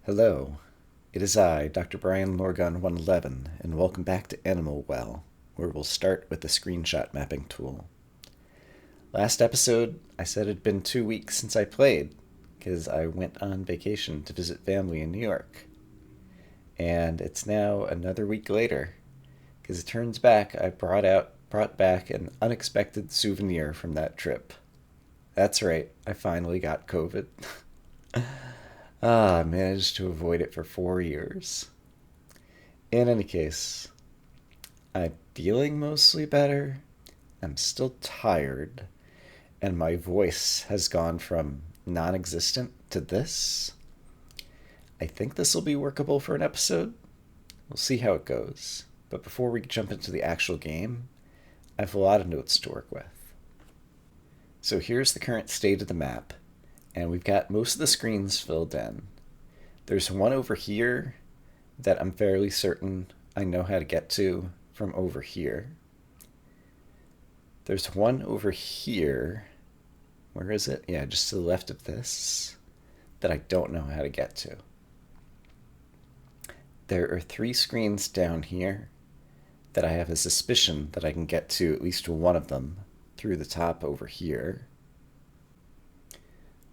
Hello, it is I, Dr. Brian Lorgon 111, and welcome back to Animal Well, where we'll start with the screenshot mapping tool. Last episode, I said it'd been 2 weeks since I played, because I went on vacation to visit family in New York. And it's now another week later, because it turns back I brought back an unexpected souvenir from that trip. That's right, I finally got COVID. I managed to avoid it for 4 years. In any case, I'm feeling mostly better. I'm still tired, and my voice has gone from non existent to this. I think this will be workable for an episode. We'll see how it goes. But before we jump into the actual game, I have a lot of notes to work with. So here's the current state of the map, and we've got most of the screens filled in. There's one over here that I'm fairly certain I know how to get to from over here. There's one over here. Where is it? Yeah, just to the left of this, that I don't know how to get to. There are 3 screens down here that I have a suspicion that I can get to at least one of them through the top over here.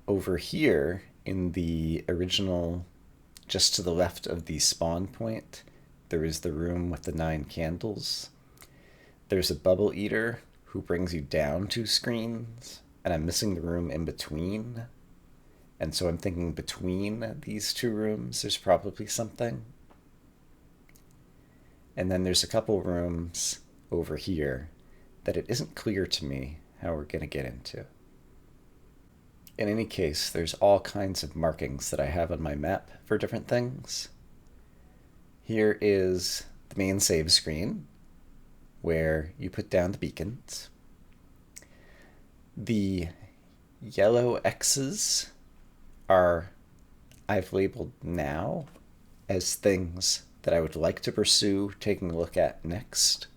Over here, in the original, just to the left of the spawn point, there is the room with the 9 candles. There's a bubble eater who brings you down 2 screens, and I'm missing the room in between. And so I'm thinking between these 2 rooms, there's probably something. And then there's a couple rooms over here that it isn't clear to me how we're going to get into. In any case, there's all kinds of markings that I have on my map for different things. Here is the main save screen, where you put down the beacons. The yellow X's I've labeled now as things that I would like to pursue taking a look at next.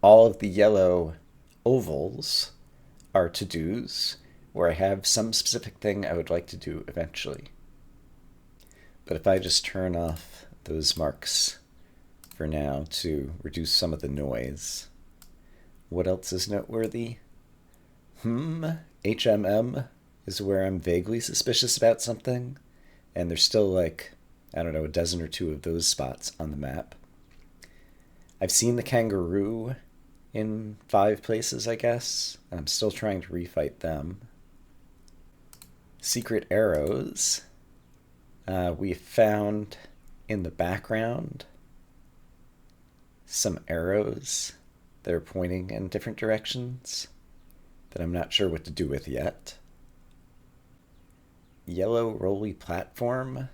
All of the yellow ovals are to-dos, where I have some specific thing I would like to do eventually. But if I just turn off those marks for now to reduce some of the noise, what else is noteworthy? HMM is where I'm vaguely suspicious about something, and there's still a dozen or 2 of those spots on the map. I've seen the kangaroo in 5 places, I guess, and I'm still trying to refight them. Secret arrows. We found in the background some arrows that are pointing in different directions that I'm not sure what to do with yet. Yellow rolly platform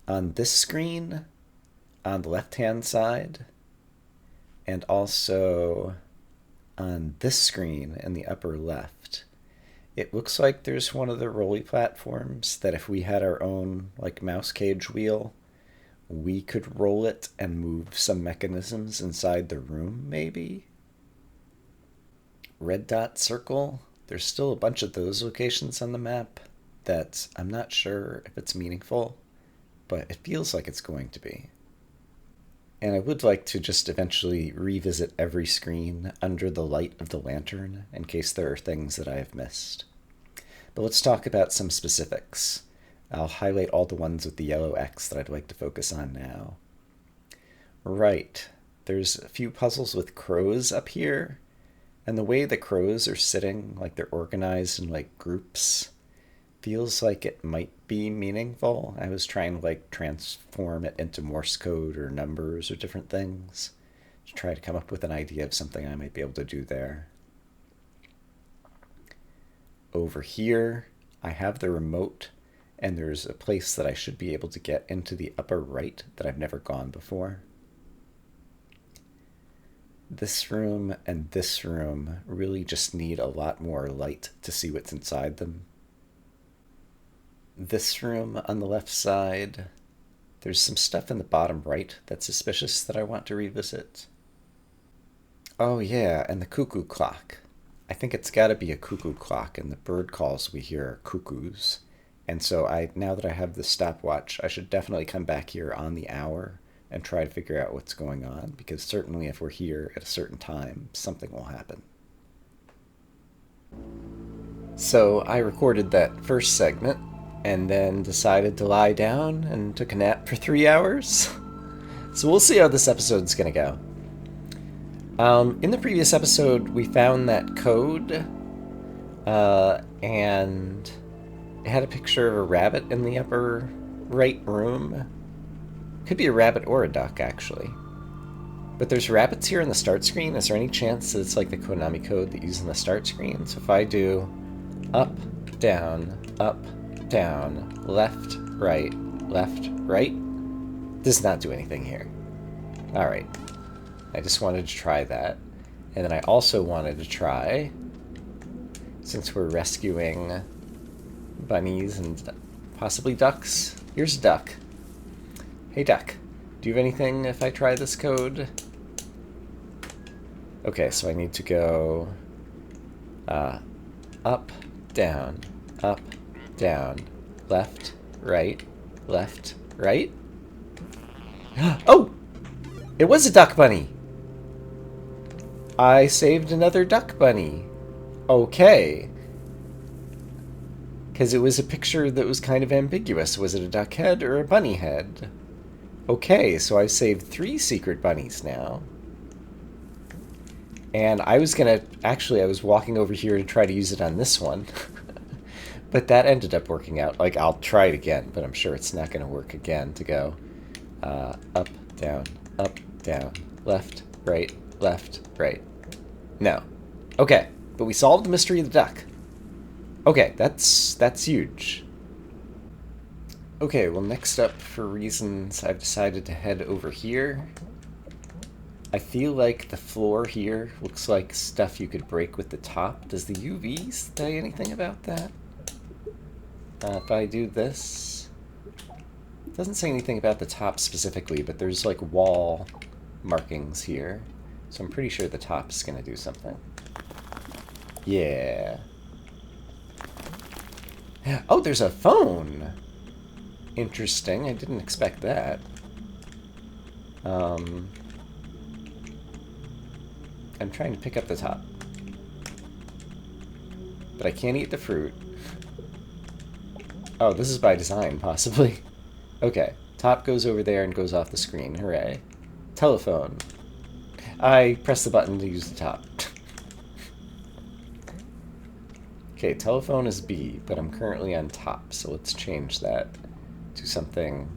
on this screen on the left-hand side, and also on this screen in the upper left. It looks like there's one of the rolly platforms that if we had our own mouse cage wheel, we could roll it and move some mechanisms inside the room, maybe? Red dot circle. There's still a bunch of those locations on the map that I'm not sure if it's meaningful, but it feels like it's going to be. And I would like to just eventually revisit every screen under the light of the lantern in case there are things that I have missed. But let's talk about some specifics. I'll highlight all the ones with the yellow X that I'd like to focus on now. Right, there's a few puzzles with crows up here, and the way the crows are sitting, they're organized in groups, feels like it might be meaningful. I was trying to transform it into Morse code or numbers or different things to try to come up with an idea of something I might be able to do there. Over here, I have the remote, and there's a place that I should be able to get into the upper right that I've never gone before. This room and this room really just need a lot more light to see what's inside them. This room on the left side, there's some stuff in the bottom right that's suspicious that I want to revisit. Oh yeah, and the cuckoo clock. I think it's got to be a cuckoo clock, and the bird calls we hear are cuckoos. And so now that I have the stopwatch, I should definitely come back here on the hour and try to figure out what's going on, because certainly if we're here at a certain time, something will happen. So I recorded that first segment and then decided to lie down and took a nap for 3 hours. So we'll see how this episode's gonna go. In the previous episode, we found that code, and it had a picture of a rabbit in the upper right room. Could be a rabbit or a duck, actually. But there's rabbits here on the start screen. Is there any chance that it's like the Konami code that you use on the start screen? So if I do up, down, left, right, does not do anything here. Alright. I just wanted to try that. And then I also wanted to try, since we're rescuing bunnies and possibly ducks. Here's a duck. Hey duck, do you have anything if I try this code? Okay, so I need to go up, down, left, right. Oh! It was a duck bunny! I saved another duck bunny. Okay. Because it was a picture that was kind of ambiguous. Was it a duck head or a bunny head? Okay, so I've saved 3 secret bunnies now. And I was walking over here to try to use it on this one. But that ended up working out. Like, I'll try it again, but I'm sure it's not going to work again to go up, down, left, right. No. Okay, but we solved the mystery of the duck. Okay, that's huge. Okay, well next up, for reasons, I've decided to head over here. I feel like the floor here looks like stuff you could break with the top. Does the UV say anything about that? If I do this... It doesn't say anything about the top specifically, but there's like wall markings here. So I'm pretty sure the top's gonna do something. Yeah. Oh, there's a phone! Interesting, I didn't expect that. I'm trying to pick up the top. But I can't eat the fruit. Oh, this is by design, possibly. Okay, top goes over there and goes off the screen, hooray. Telephone. I press the button to use the top. Okay, telephone is B, but I'm currently on top, so let's change that to something.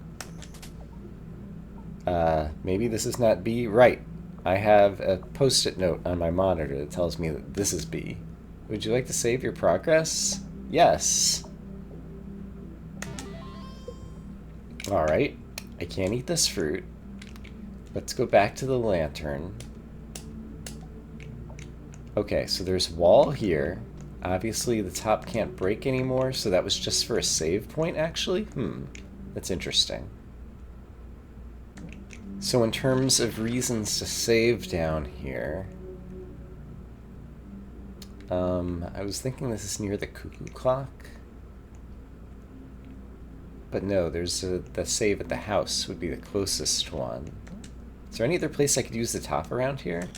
Maybe this is not B. Right. I have a post-it note on my monitor that tells me that this is B. Would you like to save your progress? Yes. Alright. I can't eat this fruit. Let's go back to the lantern. Okay, so there's wall here. Obviously the top can't break anymore, so that was just for a save point, actually? That's interesting. So in terms of reasons to save down here... I was thinking this is near the cuckoo clock. But no, there's the save at the house would be the closest one. Is there any other place I could use the top around here?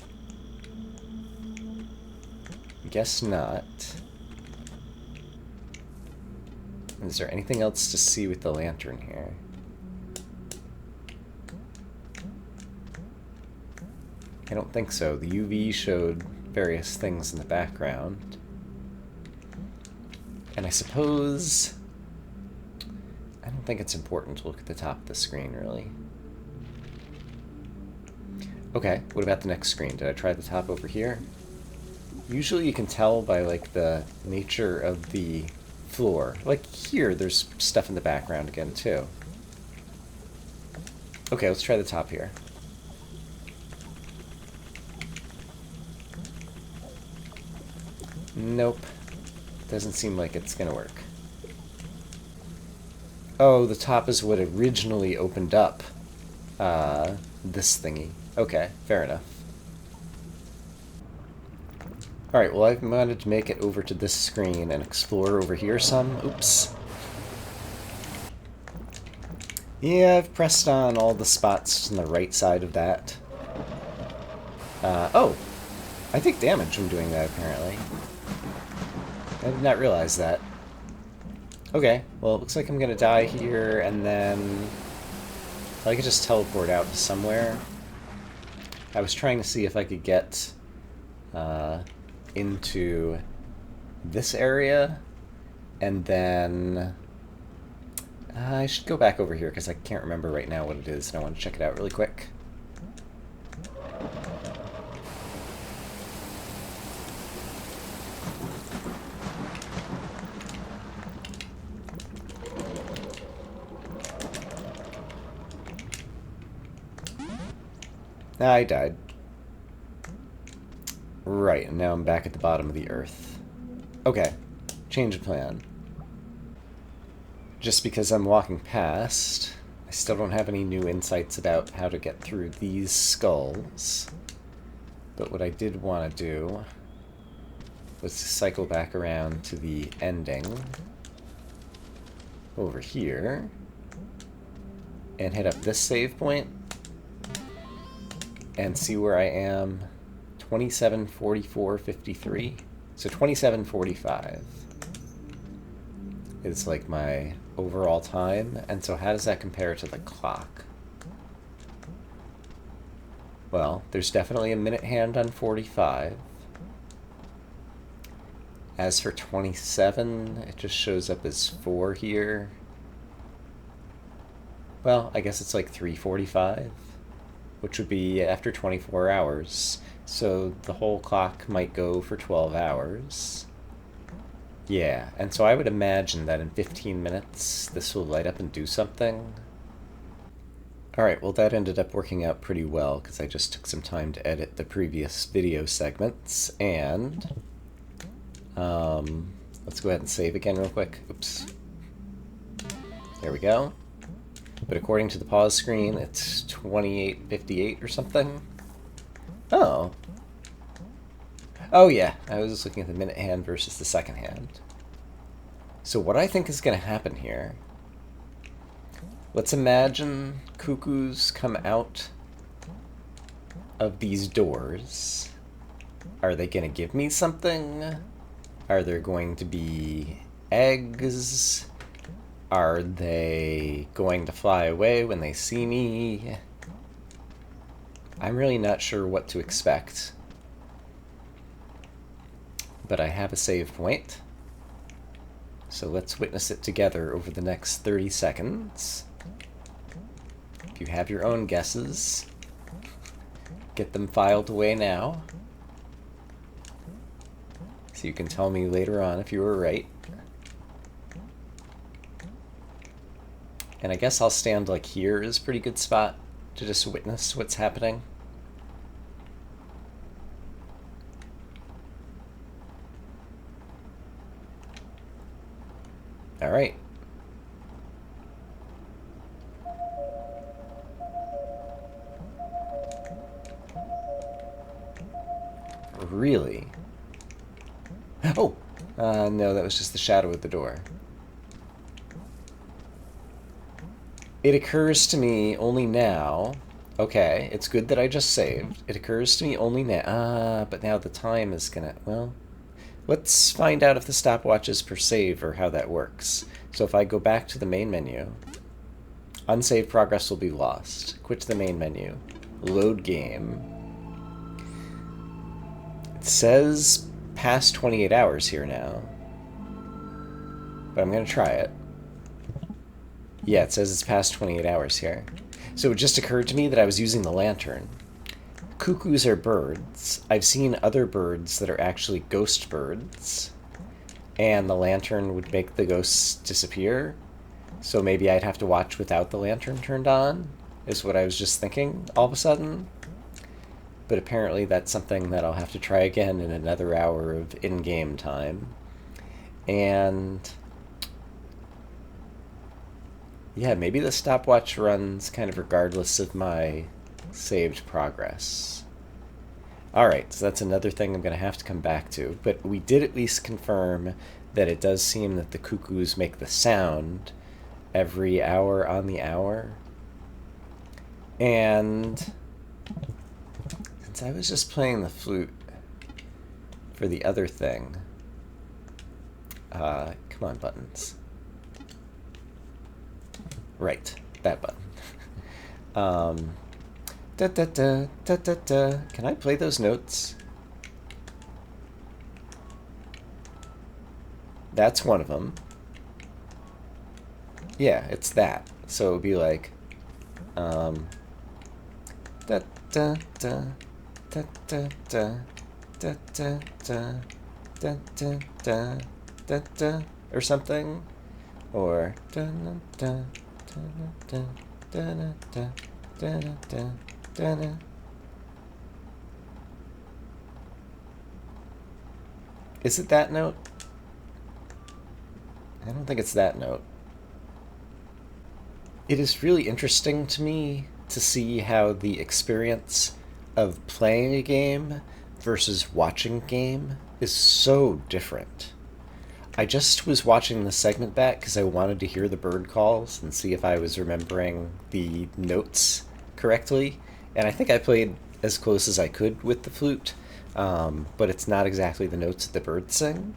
Guess not. Is there anything else to see with the lantern here? I don't think so. The UV showed various things in the background. And I suppose... I don't think it's important to look at the top of the screen, really. Okay, what about the next screen? Did I try the top over here? Usually you can tell by, like, the nature of the floor. Like, here, there's stuff in the background again, too. Okay, let's try the top here. Nope. Doesn't seem like it's gonna work. Oh, the top is what originally opened up this thingy. Okay, fair enough. Alright, well, I've managed to make it over to this screen and explore over here some. Oops. Yeah, I've pressed on all the spots on the right side of that. Oh, I take damage from doing that, apparently. I did not realize that. Okay, well, it looks like I'm gonna die here, and then I could just teleport out to somewhere. I was trying to see if I could get into this area, and then I should go back over here because I can't remember right now what it is, and I want to check it out really quick. I died. Right, and now I'm back at the bottom of the earth. Okay, change of plan. Just because I'm walking past, I still don't have any new insights about how to get through these skulls. But what I did want to do was to cycle back around to the ending over here and hit up this save point and see where I am. 27:44:53. So 27:45 is like my overall time. And so how does that compare to the clock? Well, there's definitely a minute hand on 45. As for 27, it just shows up as 4 here. Well, I guess it's like 3:45, which would be after 24 hours. So the whole clock might go for 12 hours. Yeah, and so I would imagine that in 15 minutes, this will light up and do something. Alright, well that ended up working out pretty well, because I just took some time to edit the previous video segments, and let's go ahead and save again real quick. Oops. There we go. But according to the pause screen, it's 28:58 or something. Oh. Oh yeah, I was just looking at the minute hand versus the second hand. So what I think is going to happen here, let's imagine cuckoos come out of these doors. Are they going to give me something? Are there going to be eggs? Are they going to fly away when they see me? I'm really not sure what to expect. But I have a save point. So let's witness it together over the next 30 seconds. If you have your own guesses, get them filed away now. So you can tell me later on if you were right. And I guess I'll stand like here is a pretty good spot to just witness what's happening. All right. Really? Oh! No, that was just the shadow of the door. It occurs to me only now. Okay, it's good that I just saved. It occurs to me only now. But now the time is gonna... Well, let's find out if the stopwatch is per save or how that works. So if I go back to the main menu, unsaved progress will be lost. Quit to the main menu. Load game. It says past 28 hours here now. But I'm going to try it. Yeah, it says it's past 28 hours here. So it just occurred to me that I was using the lantern. Cuckoos are birds. I've seen other birds that are actually ghost birds. And the lantern would make the ghosts disappear. So maybe I'd have to watch without the lantern turned on, is what I was just thinking all of a sudden. But apparently that's something that I'll have to try again in another hour of in-game time. And... yeah, maybe the stopwatch runs kind of regardless of my saved progress. Alright, so that's another thing I'm going to have to come back to. But we did at least confirm that it does seem that the cuckoos make the sound every hour on the hour. And since I was just playing the flute for the other thing, come on, buttons. Right, that button. Da da da da da da. Can I play those notes? That's one of them. Yeah, it's that. So it would be like, da da da da da da da da da da da da da da or something, or da da da da da da da da da da. Is it that note? I don't think it's that note. It is really interesting to me to see how the experience of playing a game versus watching a game is so different. I just was watching the segment back because I wanted to hear the bird calls and see if I was remembering the notes correctly. And I think I played as close as I could with the flute, but it's not exactly the notes that the birds sing.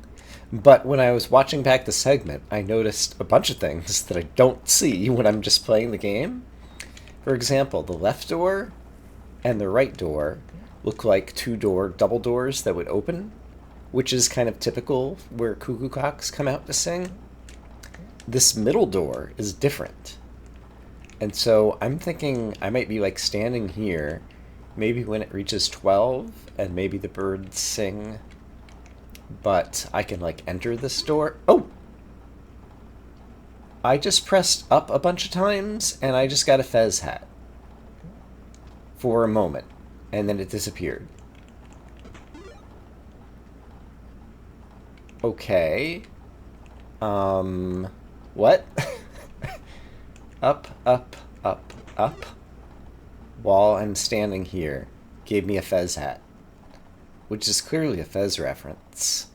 But when I was watching back the segment, I noticed a bunch of things that I don't see when I'm just playing the game. For example, the left door and the right door look like two-door double doors that would open, which is kind of typical where cuckoo clocks come out to sing. This middle door is different. And so I'm thinking I might be like standing here, maybe when it reaches 12, and maybe the birds sing, but I can like enter this door. Oh! I just pressed up a bunch of times and I just got a fez hat. For a moment. And then it disappeared. Okay. What? Up, up, up, up. While I'm standing here, gave me a fez hat. Which is clearly a Fez reference.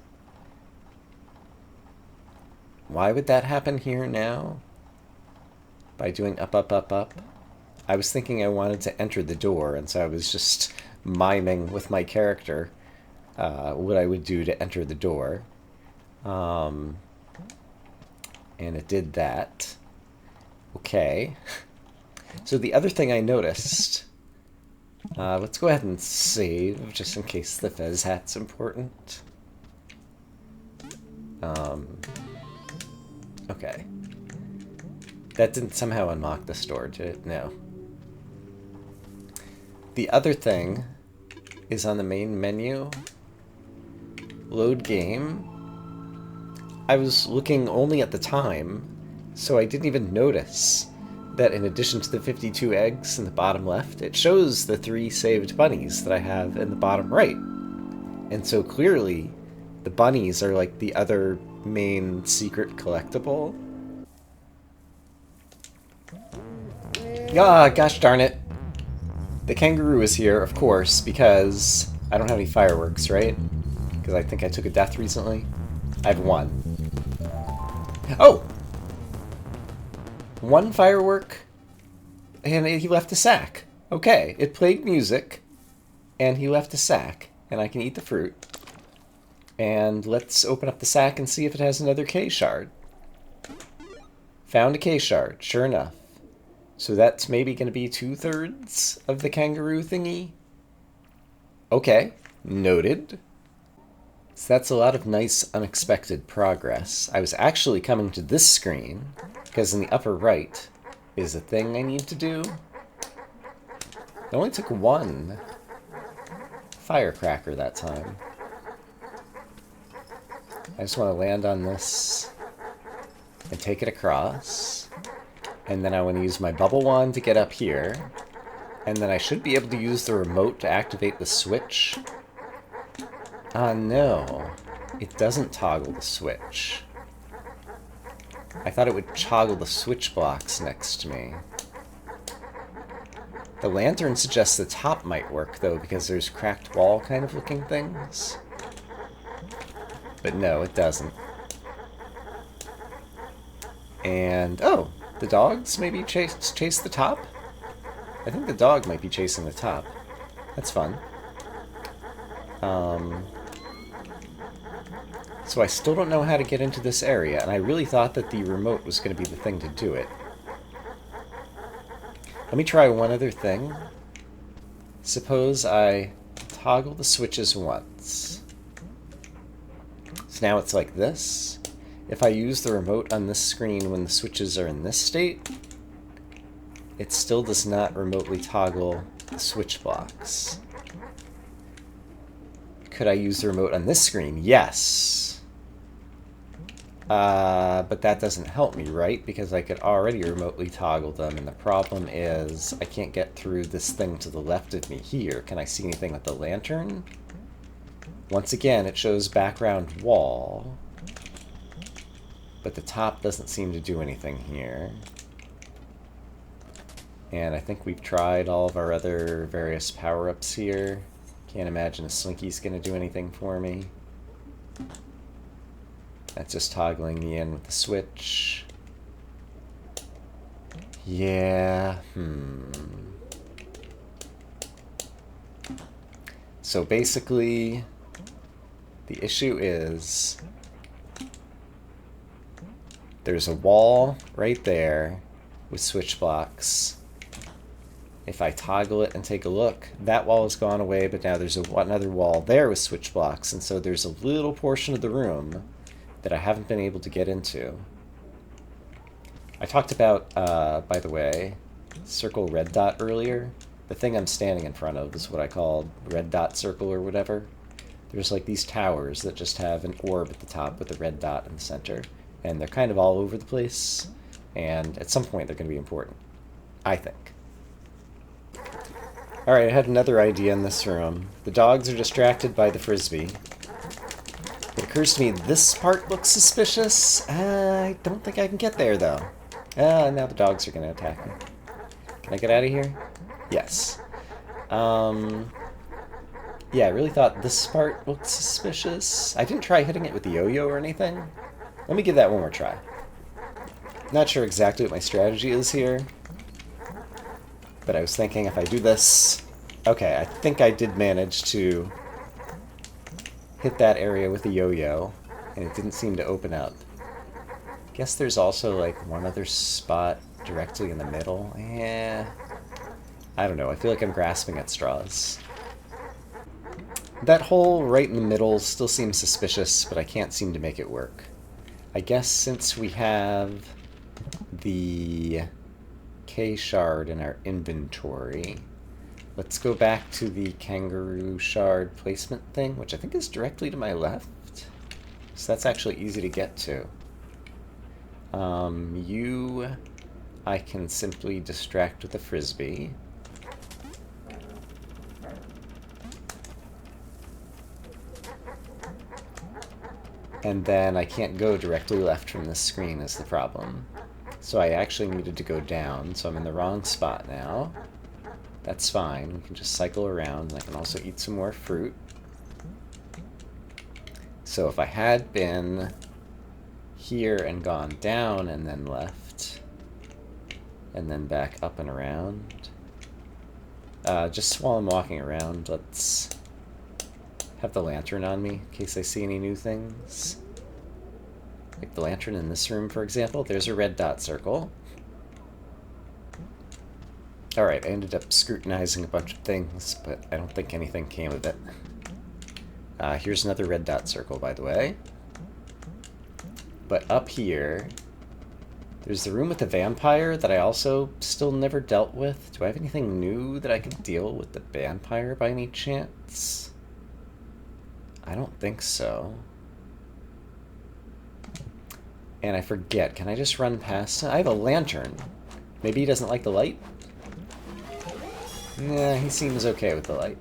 Why would that happen here now? By doing up, up, up, up? I was thinking I wanted to enter the door, and so I was just miming with my character what I would do to enter the door. And it did that. Okay. So the other thing I noticed... let's go ahead and save, just in case the fez hat's important. Okay. That didn't somehow unlock this door, did it? No. The other thing is on the main menu. Load game. I was looking only at the time, so I didn't even notice that in addition to the 52 eggs in the bottom left, it shows the 3 saved bunnies that I have in the bottom right. And so clearly, the bunnies are like the other main secret collectible. Ah, gosh darn it. The kangaroo is here, of course, because I don't have any fireworks, right? Because I think I took a death recently. I have 1. Oh! 1 firework, and he left a sack. Okay, it played music, and he left a sack, and I can eat the fruit. And let's open up the sack and see if it has another K shard. Found a K shard, sure enough. So that's maybe going to be 2/3 of the kangaroo thingy. Okay, noted. So that's a lot of nice unexpected progress. I was actually coming to this screen, because in the upper right is a thing I need to do. It only took 1 firecracker that time. I just want to land on this and take it across. And then I want to use my bubble wand to get up here. And then I should be able to use the remote to activate the switch. Ah, no. It doesn't toggle the switch. I thought it would toggle the switch blocks next to me. The lantern suggests the top might work, though, because there's cracked wall kind of looking things. But no, it doesn't. And, oh, The dogs maybe chase the top? I think the dog might be chasing the top. That's fun. So I still don't know how to get into this area, and I really thought that the remote was going to be the thing to do it. Let me try one other thing. Suppose I toggle the switches once. So now it's like this. If I use the remote on this screen when the switches are in this state, it still does not remotely toggle the switch blocks. Could I use the remote on this screen? Yes. But that doesn't help me, right? Because I could already remotely toggle them, and the problem is I can't get through this thing to the left of me here. Can I see anything with the lantern? Once again, it shows background wall, but the top doesn't seem to do anything here. And I think we've tried all of our other various power-ups here. Can't imagine a Slinky's gonna do anything for me. That's just toggling me in with the switch. Yeah, So basically, the issue is there's a wall right there with switch blocks. If I toggle it and take a look, that wall has gone away, but now there's another wall there with switch blocks, and so there's a little portion of the room that I haven't been able to get into. I talked about, by the way, circle red dot earlier. The thing I'm standing in front of is what I call red dot circle or whatever. There's like these towers that just have an orb at the top with a red dot in the center, and they're kind of all over the place, and at some point they're going to be important, I think. Alright, I had another idea in this room. The dogs are distracted by the frisbee. It occurs to me this part looks suspicious. I don't think I can get there, though. Now the dogs are going to attack me. Can I get out of here? Yes. Yeah, I really thought this part looked suspicious. I didn't try hitting it with the yo-yo or anything. Let me give that one more try. Not sure exactly what my strategy is here, but I was thinking if I do this... Okay, I think I did manage to hit that area with a yo-yo, and it didn't seem to open up. Guess there's also, like, one other spot directly in the middle. Yeah, I don't know. I feel like I'm grasping at straws. That hole right in the middle still seems suspicious, but I can't seem to make it work. I guess since we have the K shard in our inventory, let's go back to the kangaroo shard placement thing, which I think is directly to my left. So that's actually easy to get to. You, I can simply distract with a frisbee. And then I can't go directly left from this screen is the problem. So I actually needed to go down, so I'm in the wrong spot now. That's fine, we can just cycle around, and I can also eat some more fruit. So if I had been here and gone down and then left, and then back up and around, just while I'm walking around, let's have the lantern on me in case I see any new things. Like the lantern in this room, for example. There's a red dot circle. Alright, I ended up scrutinizing a bunch of things, but I don't think anything came of it. Here's another red dot circle, by the way. But up here, there's the room with the vampire that I also still never dealt with. Do I have anything new that I can deal with the vampire by any chance? I don't think so. And I forget, can I just run past him? I have a lantern. Maybe he doesn't like the light? Nah, he seems okay with the light.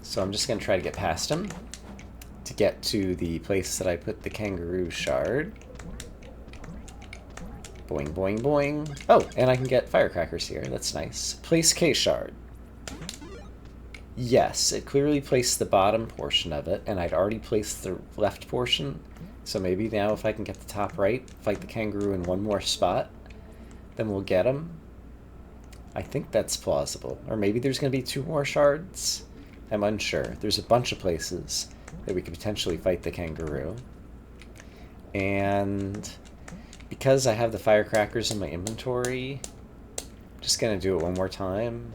So I'm just going to try to get past him to get to the place that I put the kangaroo shard. Boing, boing, boing. Oh, and I can get firecrackers here. That's nice. Place K shard. Yes, it clearly placed the bottom portion of it, and I'd already placed the left portion, So maybe now if I can get the top right, fight the kangaroo in one more spot, then we'll get him. I think that's plausible. Or maybe there's going to be 2 more shards. I'm unsure. There's a bunch of places that we could potentially fight the kangaroo. And because I have the firecrackers in my inventory, I'm just going to do it one more time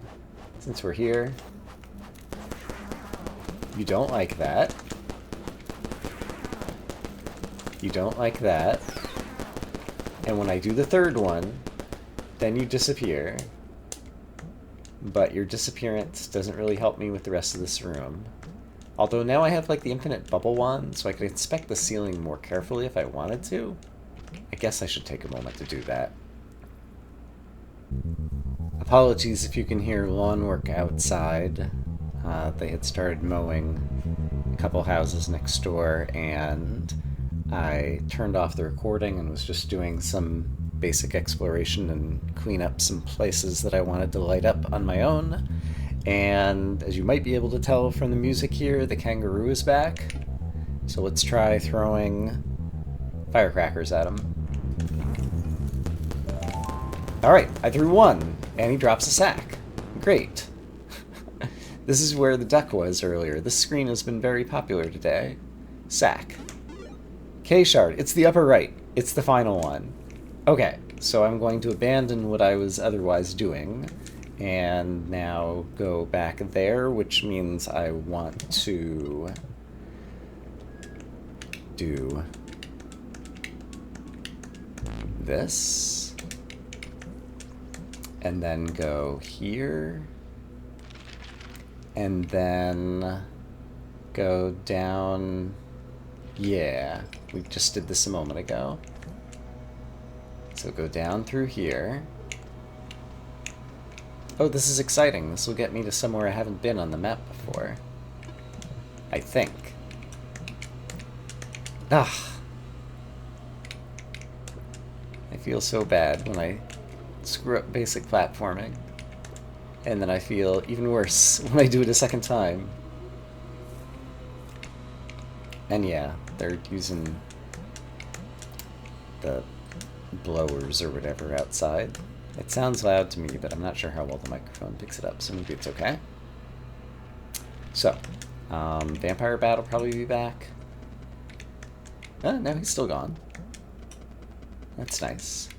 since we're here. You don't like that. You don't like that. And when I do the third one, then you disappear. But your disappearance doesn't really help me with the rest of this room. Although now I have like the infinite bubble wand, so I could inspect the ceiling more carefully if I wanted to. I guess I should take a moment to do that. Apologies if you can hear lawn work outside. They had started mowing a couple houses next door, and I turned off the recording and was just doing some basic exploration and clean up some places that I wanted to light up on my own. And as you might be able to tell from the music here, the kangaroo is back. So let's try throwing firecrackers at him. Alright, I threw 1, and he drops a sack. Great. This is where the duck was earlier. This screen has been very popular today. Sack. K-shard. It's the upper right. It's the final one. Okay, so I'm going to abandon what I was otherwise doing and now go back there, which means I want to do this and then go here and then go down. Yeah, we just did this a moment ago. So go down through here. Oh, this is exciting. This will get me to somewhere I haven't been on the map before. I think. Ah. I feel so bad when I screw up basic platforming. And then I feel even worse when I do it a second time. And yeah, they're using the blowers or whatever outside. It sounds loud to me, but I'm not sure how well the microphone picks it up, so maybe it's okay. So, Vampire Bat will probably be back. No, he's still gone. That's nice.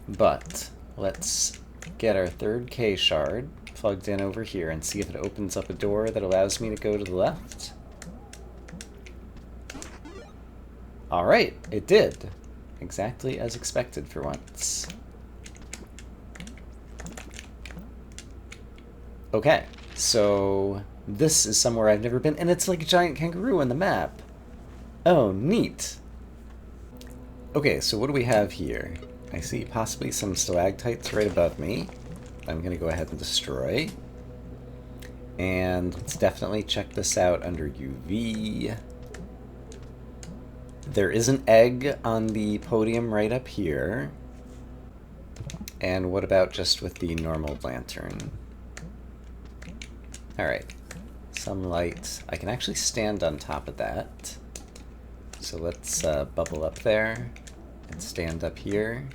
But let's get our third K shard plugged in over here and see if it opens up a door that allows me to go to the left. Alright, it did. Exactly as expected for once. Okay, so this is somewhere I've never been, and it's like a giant kangaroo on the map. Oh, neat. Okay, so what do we have here? I see possibly some stalactites right above me. I'm going to go ahead and destroy. And let's definitely check this out under UV. There is an egg on the podium right up here. And what about just with the normal lantern? Alright, some light. I can actually stand on top of that. So let's bubble up there and stand up here.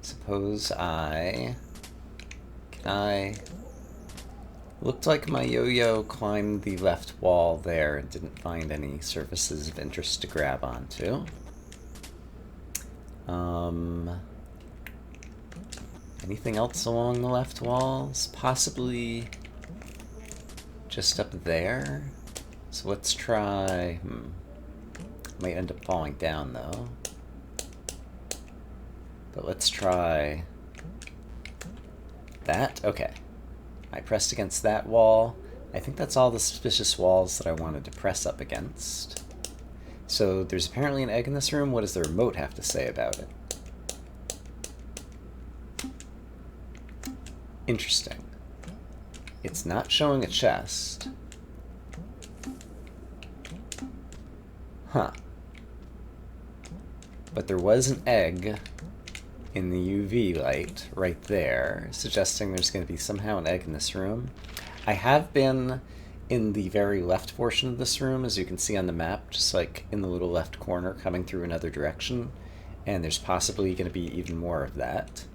Suppose can I... Looked like my yo-yo climbed the left wall there and didn't find any surfaces of interest to grab onto. Anything else along the left walls? Possibly just up there. So let's try... Might end up falling down, though. But let's try... that? Okay. I pressed against that wall. I think that's all the suspicious walls that I wanted to press up against. So there's apparently an egg in this room. What does the remote have to say about it? Interesting. It's not showing a chest. Huh. But there was an egg in the UV light right there, suggesting there's going to be somehow an egg in this room. I have been in the very left portion of this room, as you can see on the map, just like in the little left corner coming through another direction. And there's possibly going to be even more of that.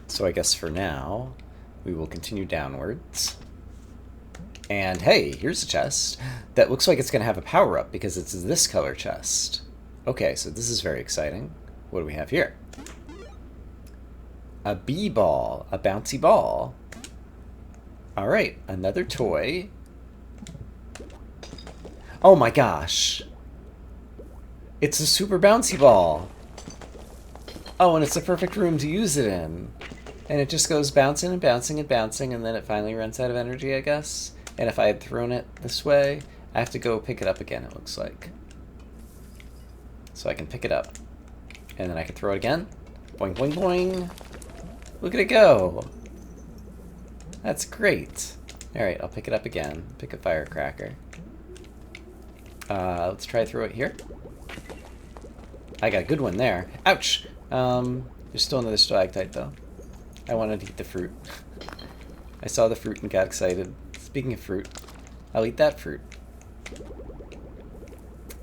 So I guess for now, we will continue downwards. And hey, here's a chest that looks like it's going to have a power-up because it's this color chest. Okay, so this is very exciting. What do we have here? A bee-ball, a bouncy ball. All right, another toy. Oh my gosh. It's a super bouncy ball. Oh, and it's a perfect room to use it in. And it just goes bouncing and bouncing and bouncing, and then it finally runs out of energy, I guess. And if I had thrown it this way, I have to go pick it up again, it looks like. So I can pick it up. And then I can throw it again. Boing, boing, boing. Look at it go. That's great. Alright, I'll pick it up again. Pick a firecracker. Let's try to throw it here. I got a good one there. Ouch! There's still another stalactite, though. I wanted to eat the fruit. I saw the fruit and got excited. Speaking of fruit, I'll eat that fruit.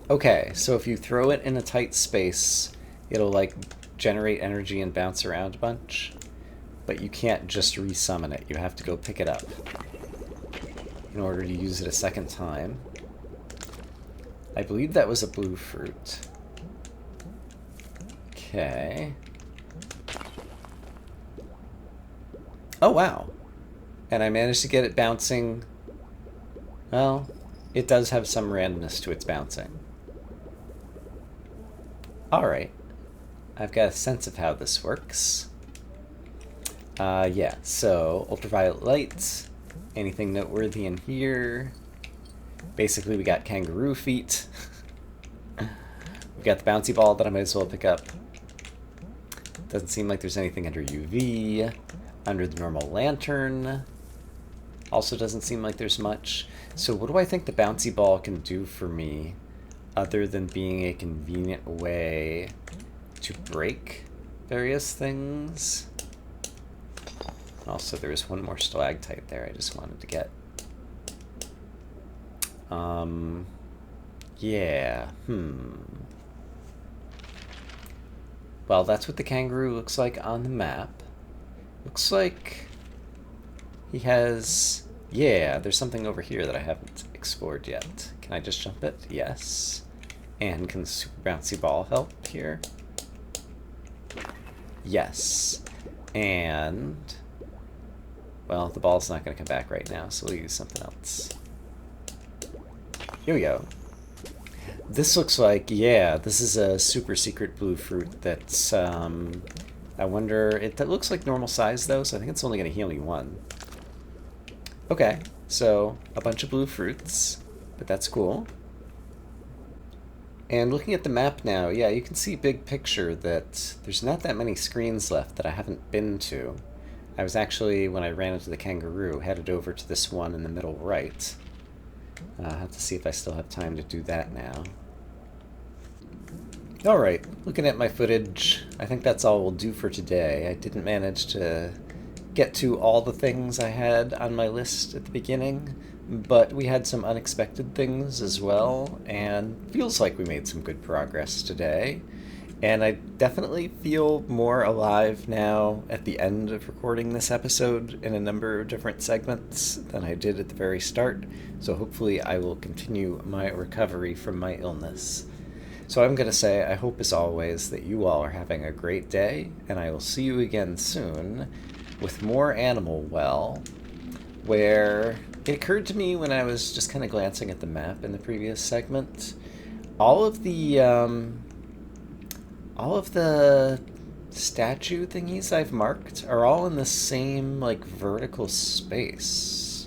Okay, so if you throw it in a tight space, it'll, like, generate energy and bounce around a bunch. But you can't just resummon it. You have to go pick it up in order to use it a second time. I believe that was a blue fruit. Okay. Oh, wow. And I managed to get it bouncing. Well, it does have some randomness to its bouncing. Alright. I've got a sense of how this works. Yeah, so ultraviolet light. Anything noteworthy in here? Basically, we got kangaroo feet. We got the bouncy ball that I might as well pick up. Doesn't seem like there's anything under UV. Under the normal lantern. Also doesn't seem like there's much. So what do I think the bouncy ball can do for me other than being a convenient way to break various things? Also, there was one more stalactite there I just wanted to get. Yeah, Well, that's what the kangaroo looks like on the map. Looks like he has... Yeah, there's something over here that I haven't explored yet. Can I just jump it? Yes. And can the super bouncy ball help here? Yes. And... Well, the ball's not going to come back right now, so we'll use something else. Here we go. This looks like, yeah, this is a super secret blue fruit that's, I wonder, it looks like normal size though, so I think it's only going to heal me one. Okay, so a bunch of blue fruits, but that's cool. And looking at the map now, yeah, you can see big picture that there's not that many screens left that I haven't been to. I was actually, when I ran into the kangaroo, headed over to this one in the middle right. I'll have to see if I still have time to do that now. Alright, looking at my footage, I think that's all we'll do for today. I didn't manage to get to all the things I had on my list at the beginning, but we had some unexpected things as well, and feels like we made some good progress today. And I definitely feel more alive now at the end of recording this episode in a number of different segments than I did at the very start, so hopefully I will continue my recovery from my illness. So I'm going to say, I hope as always that you all are having a great day, and I will see you again soon with more Animal Well, where it occurred to me when I was just kind of glancing at the map in the previous segment, all of the statue thingies I've marked are all in the same, like, vertical space.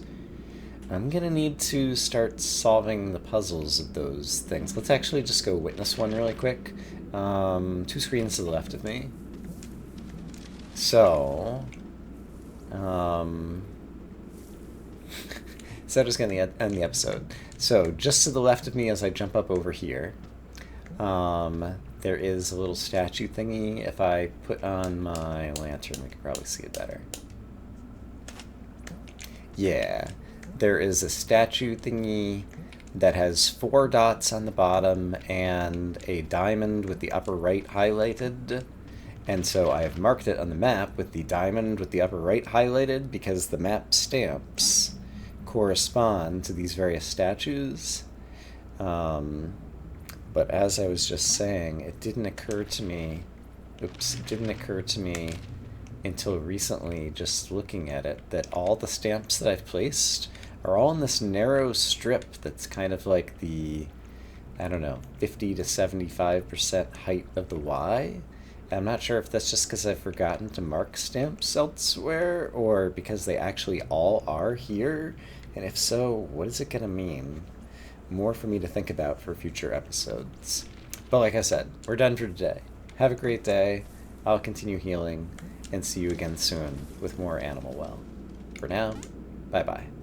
I'm gonna need to start solving the puzzles of those things. Let's actually just go witness one really quick. 2 screens to the left of me. So... so that is going to end the episode. So, just to the left of me as I jump up over here, there is a little statue thingy. If I put on my lantern, we can probably see it better. Yeah. there is a statue thingy that has 4 dots on the bottom and a diamond with the upper right highlighted. And so I have marked it on the map with the diamond with the upper right highlighted because the map stamps correspond to these various statues. But as I was just saying, it didn't occur to me until recently, just looking at it, that all the stamps that I've placed are all in this narrow strip that's kind of like the, I don't know, 50 to 75% height of the Y. I'm not sure if that's just because I've forgotten to mark stamps elsewhere, or because they actually all are here, and if so, what is it going to mean? More for me to think about for future episodes. But like I said, we're done for today. Have a great day. I'll continue healing, and see you again soon with more Animal Well. For now, bye-bye.